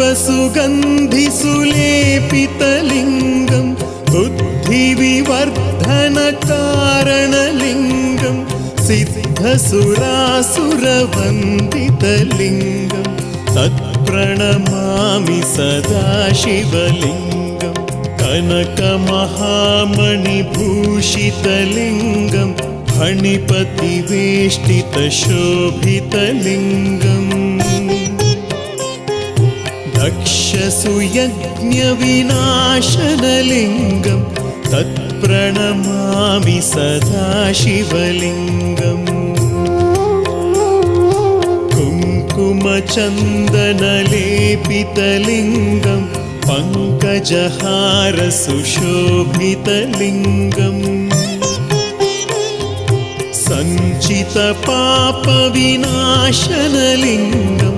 सर्वसुगन्धिसुलेपितलिङ्गं बुद्धिविवर्धनकारणलिङ्गं सिद्धसुरासुरवन्दितलिङ्गं तत्प्रणमामि सदा शिवलिङ्गं कनकमहामणिभूषितलिङ्गं फणिपतिवेष्टितशोभितलिङ्गम् दक्षसुयज्ञविनाशनलिङ्गं तत्प्रणमामि सदा शिवलिङ्गम् कुङ्कुमचन्दनलेपितलिङ्गं पङ्कजहारसुशोभितलिङ्गम् सञ्चितपापविनाशनलिङ्गं